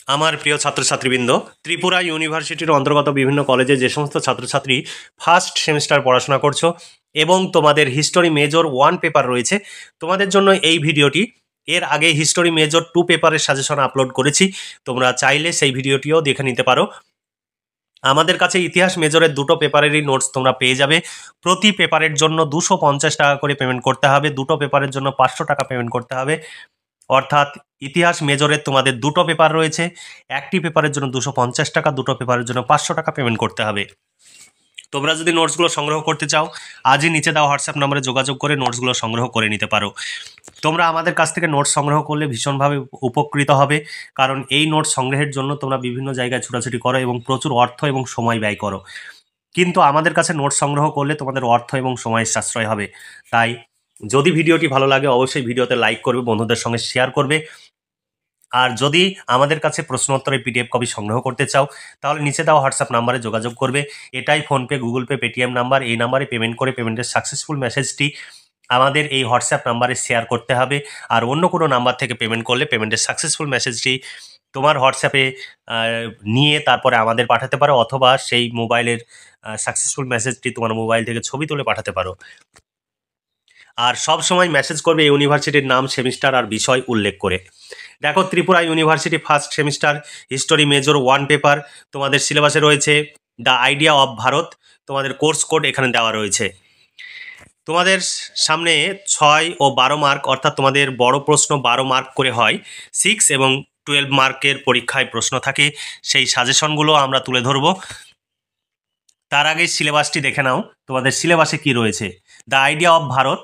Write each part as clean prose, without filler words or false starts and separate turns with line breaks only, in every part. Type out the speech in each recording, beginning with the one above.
আমার প্রিয় ছাত্রছাত্রীবৃন্দ, ত্রিপুরা ইউনিভার্সিটির অন্তর্গত বিভিন্ন কলেজে যে সমস্ত ছাত্রছাত্রী ফার্স্ট সেমিস্টার পড়াশোনা করছো এবং তোমাদের হিস্টোরি মেজর 1 পেপার রয়েছে, তোমাদের জন্য এই ভিডিওটি। এর আগে হিস্টোরি মেজর 2 পেপারের সাজেশন আপলোড করেছি, তোমরা চাইলে সেই ভিডিওটিও দেখে নিতে পারো। আমাদের কাছে ইতিহাস মেজরের দুটো পেপারেরই নোটস তোমরা পেয়ে যাবে। প্রতি পেপারের জন্য 250 টাকা করে পেমেন্ট করতে হবে, দুটো পেপারের জন্য 500 টাকা পেমেন্ট করতে হবে। অর্থাৎ ইতিহাস মেজরের তোমাদের দুটো পেপার রয়েছে, একটি পেপারের জন্য 250 টাকা, দুটো পেপারের জন্য 500 টাকা পেমেন্ট করতে হবে। তোমরা যদি নোটসগুলো সংগ্রহ করতে চাও, আজই নিচে দেওয়া হোয়াটসঅ্যাপ নম্বরে যোগাযোগ করে নোটসগুলো সংগ্রহ করে নিতে পারো। তোমরা আমাদের কাছ থেকে নোটস সংগ্রহ করলে ভীষণভাবে উপকৃত হবে, কারণ এই নোটস সংগ্রহের জন্য তোমরা বিভিন্ন জায়গায় ছুটাছুটি করো এবং প্রচুর অর্থ এবং সময় ব্যয় করো, কিন্তু আমাদের কাছে নোটস সংগ্রহ করলে তোমাদের অর্থ এবং সময়ের সাশ্রয় হবে। তাই যদি ভিডিওটি ভালো লাগে অবশ্যই ভিডিওতে লাইক করবে, বন্ধুদের সঙ্গে শেয়ার করবে। আর যদি আমাদের কাছে প্রশ্নোত্তরের পিডিএফ কপি সংগ্রহ করতে চাও, তাহলে নিচে দেওয়া হোয়াটসঅ্যাপ নাম্বারে যোগাযোগ করবে। এটাই PhonePe, Google pay, Paytm number. এই নাম্বারে পেমেন্ট করে পেমেন্টের সাকসেসফুল মেসেজটি আমাদের এই হোয়াটসঅ্যাপ নাম্বারে শেয়ার করতে হবে। আর অন্য কোনো নাম্বার থেকে পেমেন্ট করলে পেমেন্টের সাকসেসফুল মেসেজটি তোমার হোয়াটসঅ্যাপে নিয়ে তারপরে আমাদের পাঠাতে পারো, অথবা সেই মোবাইলের সাকসেসফুল মেসেজটি তোমার মোবাইল থেকে ছবি তুলে পাঠাতে পারো। আর সব সময় মেসেজ করবে ইউনিভার্সিটির নাম, সেমিস্টার আর বিষয় উল্লেখ করে। দেখো, Tripura university first semester history major 1 paper তোমাদের সিলেবাসে রয়েছে। দ্য আইডিয়া অফ ভারত, তোমাদের কোর্স কোড এখানে দেওয়া রয়েছে। তোমাদের সামনে 6 ও 12 মার্ক, অর্থাৎ তোমাদের বড় প্রশ্ন 12 মার্ক করে হয়। 6 এবং 12 মার্কের পরীক্ষায় প্রশ্ন থাকে, সেই সাজেশনগুলো আমরা তুলে ধরব। তার আগে সিলেবাসটি দেখে নাও, তোমাদের সিলেবাসে কি রয়েছে। The idea of Bharat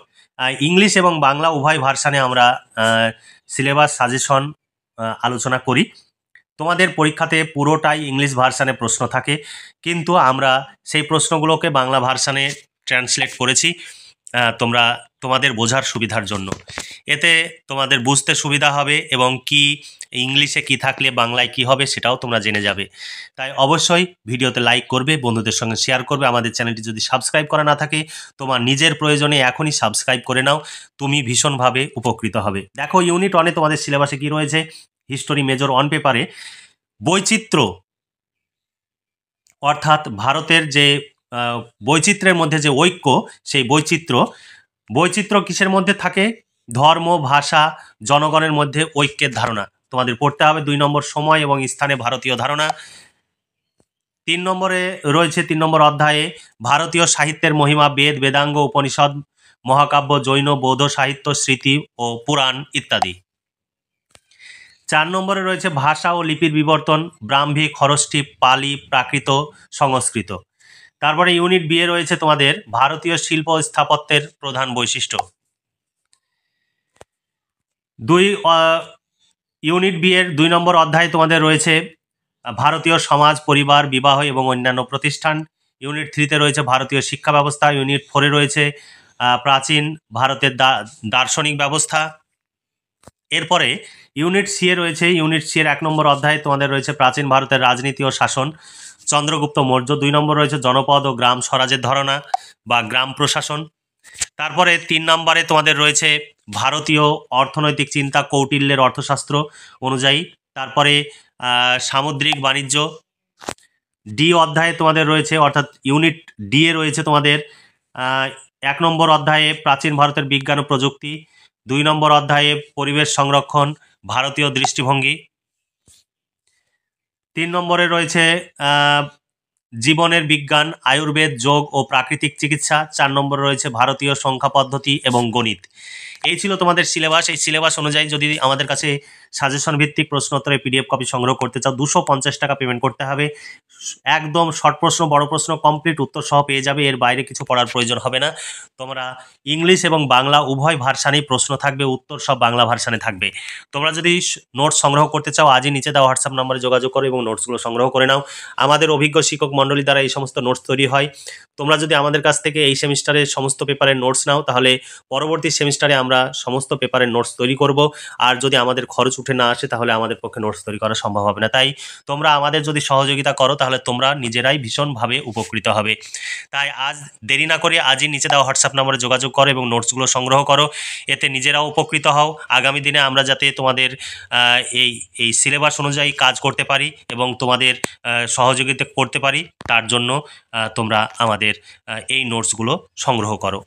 English এবং বাংলা উভয় ভার্সানে আমরা সিলেবাস সাজেশন আলোচনা করি। তোমাদের পরীক্ষাতে পুরোটাই ইংলিশ ভার্সানে প্রশ্ন থাকে, কিন্তু আমরা সেই প্রশ্নগুলোকে বাংলা ভার্সানে ট্রান্সলেট করেছি তোমাদের বোঝার সুবিধার জন্য। এতে তোমাদের বুঝতে সুবিধা হবে এবং কি ইংলিশে কি থাকলে বাংলায় কি হবে সেটাও তোমরা জেনে যাবে। তাই অবশ্যই ভিডিওতে লাইক করবে, বন্ধুদের সঙ্গে শেয়ার করবে। আমাদের চ্যানেলটি যদি সাবস্ক্রাইব করা না থাকে, তোমার নিজের প্রয়োজনে এখনই সাবস্ক্রাইব করে নাও, তুমি ভীষণভাবে উপকৃত হবে। দেখো, ইউনিট 1-এ তোমাদের সিলেবাসে কি রয়েছে। হিস্টোরি মেজর 1 পেপারে বৈচিত্র্য, অর্থাৎ ভারতের যে বৈচিত্র্যের মধ্যে যে ঐক্য, সেই বৈচিত্র্য কিসের মধ্যে থাকে? ধর্ম, ভাষা, জনগণের মধ্যে ঐক্যের ধারণা তোমাদের পড়তে হবে। 2 নম্বর সময় এবং স্থানে ভারতীয় ধারণা। 3 নম্বরে রয়েছে 3 নম্বর অধ্যায়ে ভারতীয় সাহিত্যের মহিমা, বেদ, বেদাঙ্গ, উপনিষদ, মহাকাব্য, জৈন, বৌদ্ধ সাহিত্য, স্মৃতি ও পুরাণ ইত্যাদি। 4 নম্বরে রয়েছে ভাষা ও লিপির বিবর্তন, ব্রাহ্মী, খরষ্ঠী, পালি, প্রাকৃত, সংস্কৃত। তারপরে ইউনিট বি এ রয়েছে তোমাদের ভারতীয় শিল্প ও স্থাপত্যের প্রধান বৈশিষ্ট্য। ইউনিট বি এর 2 নম্বর অধ্যায়ে তোমাদের রয়েছে ভারতীয় সমাজ, পরিবার, বিবাহ এবং অন্যান্য প্রতিষ্ঠান। ইউনিট 3-তে রয়েছে ভারতীয় শিক্ষা ব্যবস্থা। ইউনিট 4-এ রয়েছে প্রাচীন ভারতের দার্শনিক ব্যবস্থা। এরপরে ইউনিট সি এ রয়েছে, ইউনিট সি এর 1 নম্বর অধ্যায়ে তোমাদের রয়েছে প্রাচীন ভারতের রাজনীতি ও শাসন, চন্দ্রগুপ্ত মৌর্য। 2 নম্বর রয়েছে জনপদ ও গ্রাম স্বরাজের ধারণা বা গ্রাম প্রশাসন। তারপরে 3 নম্বরে তোমাদের রয়েছে ভারতীয় অর্থনৈতিক চিন্তা, কৌটিল্যের অর্থশাস্ত্র অনুযায়ী। তারপরে সামুদ্রিক বাণিজ্য। ডি অধ্যায়ে তোমাদের রয়েছে, অর্থাৎ ইউনিট ডি এ রয়েছে তোমাদের 1 নম্বর অধ্যায়ে প্রাচীন ভারতের বিজ্ঞান ও প্রযুক্তি। 2 নম্বর অধ্যায়ে পরিবেশ সংরক্ষণ, ভারতীয় দৃষ্টিভঙ্গি। 3 নম্বরে রয়েছে জীবনের বিজ্ঞান, আয়ুর্বেদ, যোগ ও প্রাকৃতিক চিকিৎসা। 4 নম্বরে রয়েছে ভারতীয় সংখ্যা পদ্ধতি এবং গণিত। এই ছিল তোমাদের সিলেবাস। এই সিলেবাস অনুযায়ী যদি আমাদের কাছে সাজেশন ভিত্তিক প্রশ্নোত্তরের পিডিএফ কপি সংগ্রহ করতে চাও, 250 টাকা পেমেন্ট করতে হবে। একদম শর্ট প্রশ্ন, বড় প্রশ্ন কমপ্লিট উত্তর সহ পেয়ে যাবে। এর বাইরে কিছু পড়ার প্রয়োজন হবে না। তোমরা ইংলিশ এবং বাংলা উভয় ভার্সানেই প্রশ্ন থাকবে, উত্তর সব বাংলা ভার্সানে থাকবে। তোমরা যদি নোটস সংগ্রহ করতে চাও, আজই নিচে দেওয়া হোয়াটসঅ্যাপ নম্বরে যোগাযোগ করো এবং নোটসগুলো সংগ্রহ করে নাও। আমাদের অভিজ্ঞ শিক্ষক মণ্ডলী দ্বারা এই সমস্ত নোটস তৈরি হয়। তোমরা যদি আমাদের কাছ থেকে এই সেমিস্টারের সমস্ত পেপারের নোটস নাও, তাহলে পরবর্তী সেমিস্টারে আমরা আমরা সমস্ত পেপারের নোটস তৈরি করব। আর যদি আমাদের খরচ উঠে না আসে তাহলে আমাদের পক্ষে নোটস তৈরি করা সম্ভব হবে না। তাই তোমরা আমাদের যদি সহযোগিতা করো তাহলে তোমরা নিজেরাই ভীষণভাবে উপকৃত হবে। তাই আজ দেরি না করে আজই নিচে দেওয়া হোয়াটসঅ্যাপ নম্বরে যোগাযোগ করো এবং নোটসগুলো সংগ্রহ করো। এতে নিজেরাও উপকৃত হও। আগামী দিনে আমরা যাতে তোমাদের এই সিলেবাস অনুযায়ী কাজ করতে পারি এবং তোমাদের সহযোগিতা করতে পারি, তার জন্য তোমরা আমাদের এই নোটসগুলো সংগ্রহ করো।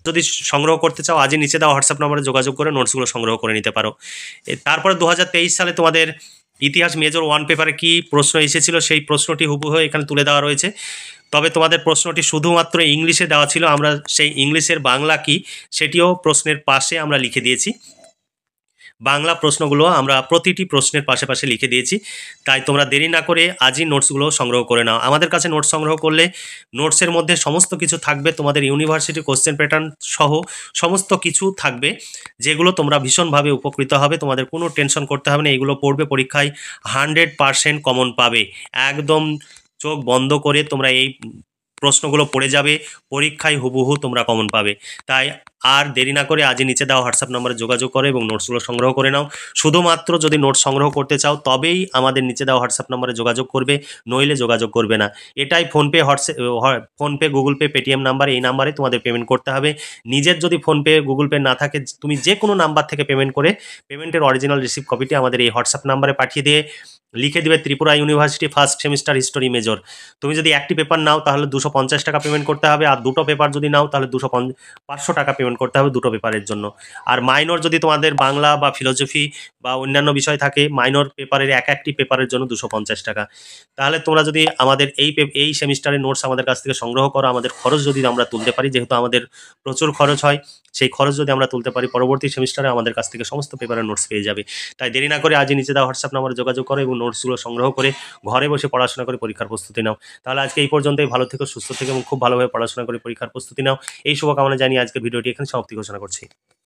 যদি সংগ্রহ করতে চাও আজই নিচে দেওয়া হোয়াটসঅ্যাপ নম্বরে যোগাযোগ করে নোটসগুলো সংগ্রহ করে নিতে পারো। তারপরে 2023 সালে তোমাদের ইতিহাস মেজর 1 পেপারে কি প্রশ্ন এসেছিল সেই প্রশ্নটি হুবহু এখানে তুলে দেওয়া রয়েছে। তবে তোমাদের প্রশ্নটি শুধুমাত্র ইংলিশে দেওয়া ছিল, আমরা সেই ইংলিশের বাংলা কি সেটিও প্রশ্নের পাশে আমরা লিখে দিয়েছি। বাংলা প্রশ্নগুলো আমরা প্রতিটি প্রশ্নের পাশে পাশে লিখে দিয়েছি। তাই তোমরা দেরি না করে আজই নোটসগুলো সংগ্রহ করে নাও। আমাদের কাছে নোটস সংগ্রহ করলে নোটসের মধ্যে সমস্ত কিছু থাকবে, তোমাদের ইউনিভার্সিটি কোশ্চেন প্যাটার্ন সহ সমস্ত কিছু থাকবে, যেগুলো তোমরা ভীষণভাবে উপকৃত হবে। তোমাদের কোনো টেনশন করতে হবে না, এগুলো পড়বে, পরীক্ষায় 100% কমন পাবে। একদম চোখ বন্ধ করে তোমরা এই প্রশ্নগুলো পড়ে যাবে, পরীক্ষায় হুবহু তোমরা কমন পাবে। তাই আর দেরি না করে আজই নিচে দেওয়া হোয়াটসঅ্যাপ নম্বরে যোগাযোগ করো এবং নোটসগুলো সংগ্রহ করে নাও। শুধুমাত্র যদি নোটস সংগ্রহ করতে চাও তবেই আমাদের নিচে দেওয়া হোয়াটসঅ্যাপ নম্বরে যোগাযোগ করবে, নইলে যোগাযোগ করবে না। এটাই PhonePe, Google pay, Paytm number, এই নাম্বারে তোমাদের পেমেন্ট করতে হবে। নিজের যদি ফোনপে, গুগল পে না থাকে, তুমি যে কোনো নাম্বার থেকে পেমেন্ট করে পেমেন্টের অরিজিনাল রিসিপ্ট কপিটি আমাদের এই হোয়াটসঅ্যাপ নাম্বারে পাঠিয়ে দিয়ে লিখে দিবে Tripura university first semester history major. তুমি যদি একটি পেপার নাও তাহলে 250 টাকা পেমেন্ট করতে হবে, আর দুটো পেপার যদি নাও তাহলে 500 টাকা পেমেন্ট করতে হবে দুটো পেপারের জন্য। আর মাইনর যদি তোমাদের বাংলা বা ফিলোসফি বা অন্যান্য বিষয় থাকে, মাইনর পেপারের একটি পেপারের জন্য 250 টাকা। তাহলে তোমরা যদি আমাদের এই সেমিস্টারের নোটস আমাদের কাছ থেকে সংগ্রহ করো, আমাদের খরচ যদি আমরা তুলতে পারি, যেহেতু আমাদের প্রচুর খরচ হয়, সেই খরচ যদি আমরা তুলতে পারি পরবর্তী সেমিস্টারে আমাদের কাছ থেকে সমস্ত পেপারের নোটস পেয়ে যাবে। তাই দেরি না করে আজই নিচে দেওয়া হোয়াটসঅ্যাপ নাম্বারে যোগাযোগ করো এবং নোটসগুলো সংগ্রহ করে ঘরে বসে পড়াশোনা করে পরীক্ষার প্রস্তুতি নাও। তাহলে আজকে এই পর্যন্তই। ভালো থেকো, সুস্থ থেকো এবং খুব ভালোভাবে পড়াশোনা করে পরীক্ষার প্রস্তুতি নাও। এই শুভকামনা জানিয়ে আজকের ভিডিওটি এখানে সমাপ্তি ঘোষণা করছি।